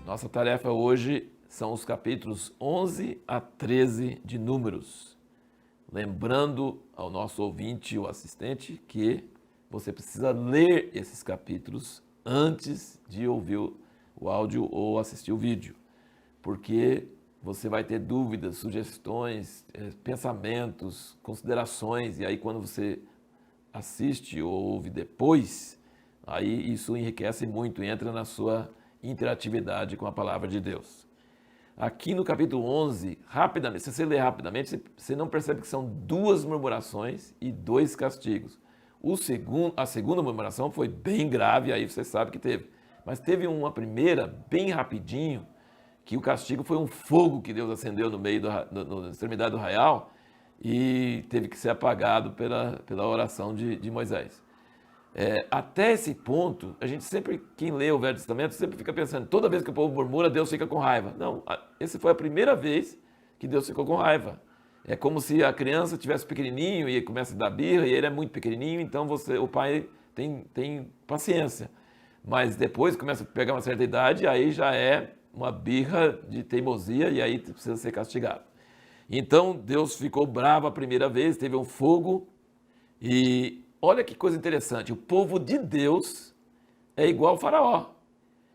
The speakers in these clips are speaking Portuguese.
Nossa tarefa hoje são os capítulos 11 a 13 de Números. Lembrando ao nosso ouvinte ou assistente que você precisa ler esses capítulos antes de ouvir o áudio ou assistir o vídeo, porque você vai ter dúvidas, sugestões, pensamentos, considerações, e aí quando você assiste ou ouve depois, aí isso enriquece muito, entra na sua interatividade com a palavra de Deus. Aqui no capítulo 11, rapidamente, se você ler rapidamente, você não percebe que são duas murmurações e dois castigos. A segunda murmuração foi bem grave, aí você sabe que teve. Mas teve uma primeira, bem rapidinho, que o castigo foi um fogo que Deus acendeu no meio na extremidade do arraial e teve que ser apagado pela oração de Moisés. Até esse ponto, a gente sempre, quem lê o Velho Testamento, sempre fica pensando, toda vez que o povo murmura, Deus fica com raiva. Não, essa foi a primeira vez que Deus ficou com raiva. É como se a criança tivesse pequenininho e começa a dar birra, e ele é muito pequenininho, então o pai tem paciência. Mas depois começa a pegar uma certa idade, aí já é uma birra de teimosia, e aí precisa ser castigado. Então Deus ficou bravo a primeira vez, teve um fogo, e olha que coisa interessante, o povo de Deus é igual ao faraó.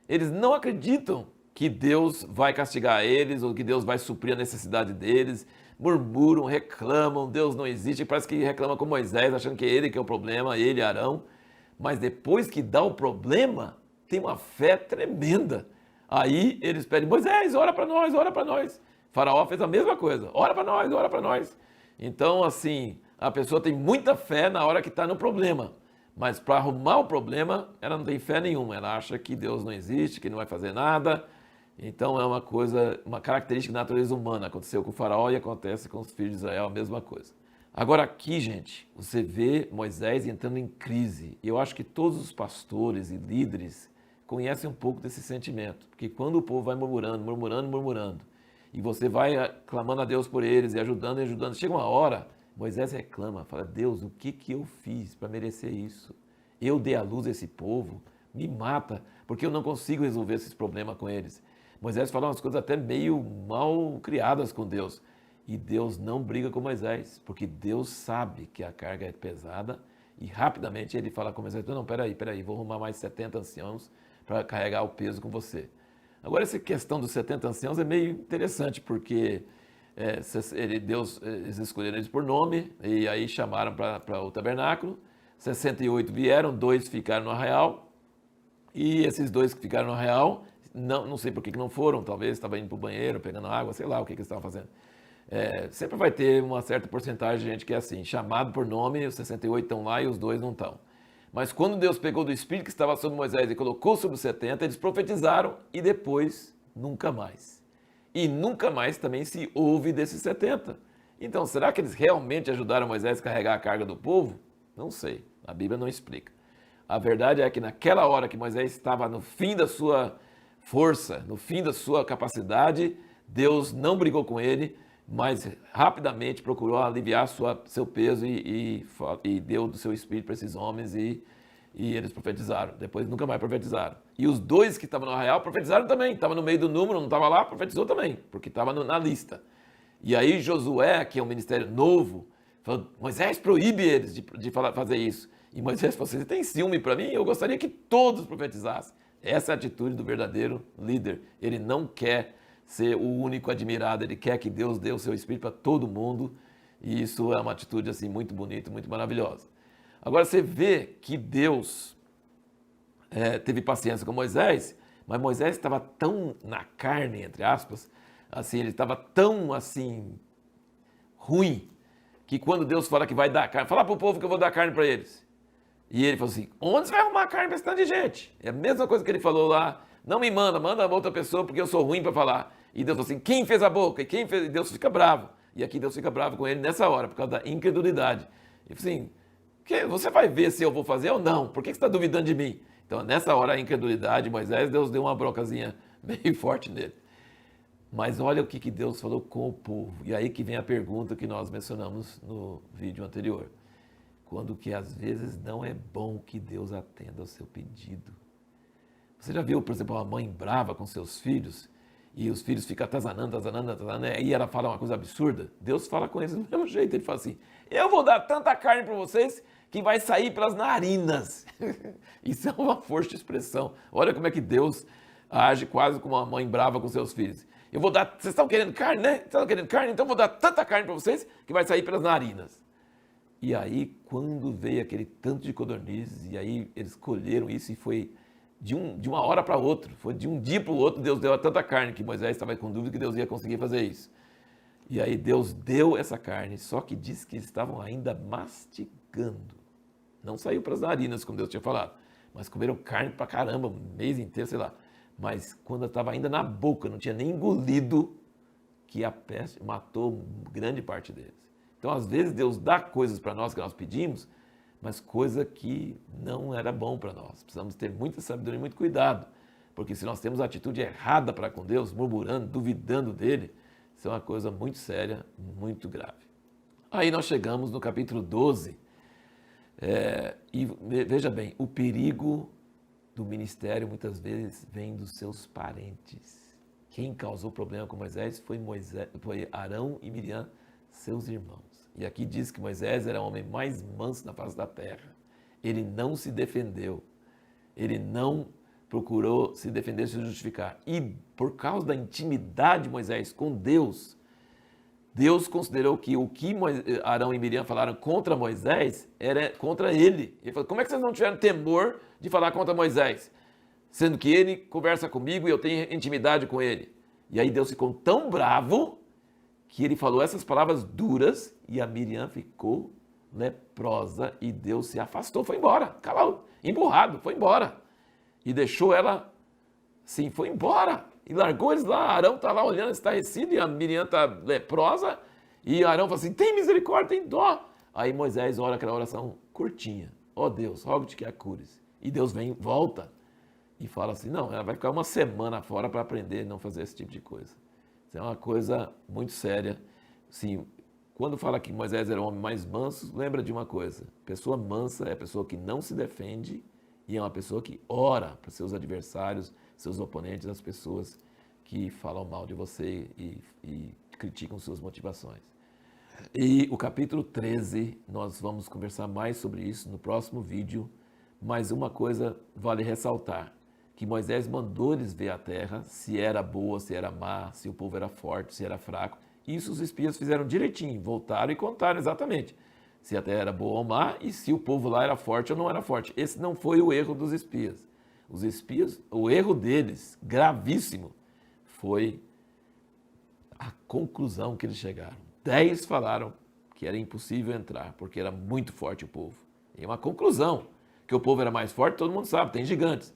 Eles não acreditam que Deus vai castigar eles ou que Deus vai suprir a necessidade deles, murmuram, reclamam, Deus não existe, parece que reclama com Moisés, achando que é ele que é o problema, ele e Arão. Mas depois que dá o problema, tem uma fé tremenda. Aí eles pedem, Moisés, ora para nós, ora para nós. Faraó fez a mesma coisa, ora para nós, ora para nós. Então, assim, a pessoa tem muita fé na hora que está no problema. Mas para arrumar o problema, ela não tem fé nenhuma. Ela acha que Deus não existe, que não vai fazer nada. Então é uma coisa, uma característica da natureza humana. Aconteceu com o faraó e acontece com os filhos de Israel, a mesma coisa. Agora aqui, gente, você vê Moisés entrando em crise. E eu acho que todos os pastores e líderes conhecem um pouco desse sentimento. Porque quando o povo vai murmurando, murmurando, murmurando, e você vai clamando a Deus por eles e ajudando, chega uma hora, Moisés reclama, fala, Deus, o que eu fiz para merecer isso? Eu dei à luz a esse povo, me mata, porque eu não consigo resolver esses problemas com eles. Moisés fala umas coisas até meio mal criadas com Deus. E Deus não briga com Moisés, porque Deus sabe que a carga é pesada e rapidamente ele fala com Moisés, não, peraí, vou arrumar mais 70 anciãos para carregar o peso com você. Agora essa questão dos 70 anciãos é meio interessante, porque eles escolheram eles por nome e aí chamaram para o tabernáculo, 68 vieram, 2 ficaram no arraial e esses 2 que ficaram no arraial, não sei por que não foram, talvez estavam indo para o banheiro, pegando água, sei lá o que eles estavam fazendo. Sempre vai ter uma certa porcentagem de gente que é assim, chamado por nome, os 68 estão lá e os 2 não estão. Mas quando Deus pegou do Espírito que estava sobre Moisés e colocou sobre os 70, eles profetizaram e depois nunca mais. E nunca mais também se ouve desses 70. Então, será que eles realmente ajudaram Moisés a carregar a carga do povo? Não sei, a Bíblia não explica. A verdade é que naquela hora que Moisés estava no fim da sua força, no fim da sua capacidade, Deus não brigou com ele, mas rapidamente procurou aliviar seu peso e deu do seu espírito para esses homens e eles profetizaram. Depois nunca mais profetizaram. E os 2 que estavam no arraial profetizaram também. Estava no meio do número, não estava lá, profetizou também, porque estava na lista. E aí Josué, que é um ministério novo, falou, Moisés proíbe eles de fazer isso. E Moisés falou, você tem ciúme para mim? Eu gostaria que todos profetizassem. Essa é a atitude do verdadeiro líder. Ele não quer ser o único admirado, ele quer que Deus dê o seu espírito para todo mundo, e isso é uma atitude assim muito bonita, muito maravilhosa. Agora você vê que Deus teve paciência com Moisés, mas Moisés estava tão na carne, entre aspas, assim, ele estava tão assim ruim, que quando Deus fala que vai dar carne, fala para o povo que eu vou dar carne para eles. E ele falou assim, onde você vai arrumar carne para esse tanto de gente? É a mesma coisa que ele falou lá, não me manda outra pessoa porque eu sou ruim para falar. E Deus falou assim, quem fez a boca? E quem fez? E Deus fica bravo. E aqui Deus fica bravo com ele nessa hora, por causa da incredulidade. Ele falou assim, você vai ver se eu vou fazer ou não? Por que você está duvidando de mim? Então nessa hora a incredulidade, Moisés, Deus deu uma broncazinha meio forte nele. Mas olha o que Deus falou com o povo. E aí que vem a pergunta que nós mencionamos no vídeo anterior. Quando que às vezes não é bom que Deus atenda ao seu pedido. Você já viu, por exemplo, uma mãe brava com seus filhos e os filhos ficam atazanando, e ela fala uma coisa absurda? Deus fala com eles do mesmo jeito, ele fala assim, eu vou dar tanta carne para vocês que vai sair pelas narinas. Isso é uma força de expressão. Olha como é que Deus age quase como uma mãe brava com seus filhos. Eu vou dar, vocês estão querendo carne, né? Vocês estão querendo carne? Então eu vou dar tanta carne para vocês que vai sair pelas narinas. E aí, quando veio aquele tanto de codornizes, e aí eles colheram isso e foi de uma hora para outra, foi de um dia para o outro, Deus deu tanta carne que Moisés estava com dúvida que Deus ia conseguir fazer isso. E aí Deus deu essa carne, só que diz que eles estavam ainda mastigando. Não saiu para as narinas, como Deus tinha falado, mas comeram carne para caramba, um mês inteiro, sei lá. Mas quando estava ainda na boca, não tinha nem engolido, que a peste matou grande parte deles. Então, às vezes, Deus dá coisas para nós que nós pedimos, mas coisa que não era bom para nós. Precisamos ter muita sabedoria e muito cuidado, porque se nós temos a atitude errada para com Deus, murmurando, duvidando dele, isso é uma coisa muito séria, muito grave. Aí nós chegamos no capítulo 12, e veja bem, o perigo do ministério muitas vezes vem dos seus parentes. Quem causou problema com Moisés foi Arão e Miriam, seus irmãos. E aqui diz que Moisés era o homem mais manso na face da terra. Ele não se defendeu. Ele não procurou se defender, se justificar. E por causa da intimidade de Moisés com Deus, Deus considerou que o que Arão e Miriam falaram contra Moisés era contra ele. Ele falou, como é que vocês não tiveram temor de falar contra Moisés? Sendo que ele conversa comigo e eu tenho intimidade com ele. E aí Deus ficou tão bravo que ele falou essas palavras duras e a Miriam ficou leprosa e Deus se afastou, foi embora, calado, emburrado, foi embora. E deixou ela, sim, foi embora. E largou eles lá, Arão está lá olhando, estarrecido, e a Miriam está leprosa. E Arão fala assim, tem misericórdia, tem dó. Aí Moisés ora aquela oração curtinha. Ó Deus, rogo-te que a cures. E Deus vem, volta e fala assim, não, ela vai ficar uma semana fora para aprender a não fazer esse tipo de coisa. Isso é uma coisa muito séria. Sim, quando fala que Moisés era o homem mais manso, lembra de uma coisa. Pessoa mansa é a pessoa que não se defende e é uma pessoa que ora para seus adversários, seus oponentes, as pessoas que falam mal de você e criticam suas motivações. E o capítulo 13, nós vamos conversar mais sobre isso no próximo vídeo, mas uma coisa vale ressaltar, que Moisés mandou eles ver a terra, se era boa, se era má, se o povo era forte, se era fraco. Isso os espias fizeram direitinho, voltaram e contaram exatamente se a terra era boa ou má e se o povo lá era forte ou não era forte. Esse não foi o erro dos espias. Os espias, o erro deles, gravíssimo, foi a conclusão que eles chegaram. 10 falaram que era impossível entrar, porque era muito forte o povo. E uma conclusão, que o povo era mais forte, todo mundo sabe, tem gigantes.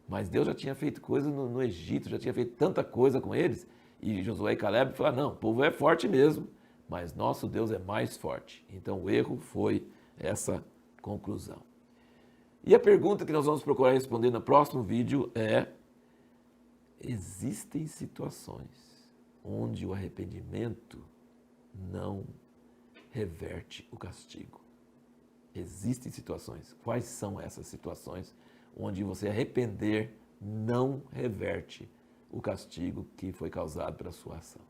Mas Deus já tinha feito coisa no Egito, já tinha feito tanta coisa com eles. E Josué e Caleb falaram, não, o povo é forte mesmo, mas nosso Deus é mais forte. Então o erro foi essa conclusão. E a pergunta que nós vamos procurar responder no próximo vídeo é: existem situações onde o arrependimento não reverte o castigo? Existem situações. Quais são essas situações onde você arrepender não reverte o castigo que foi causado pela sua ação?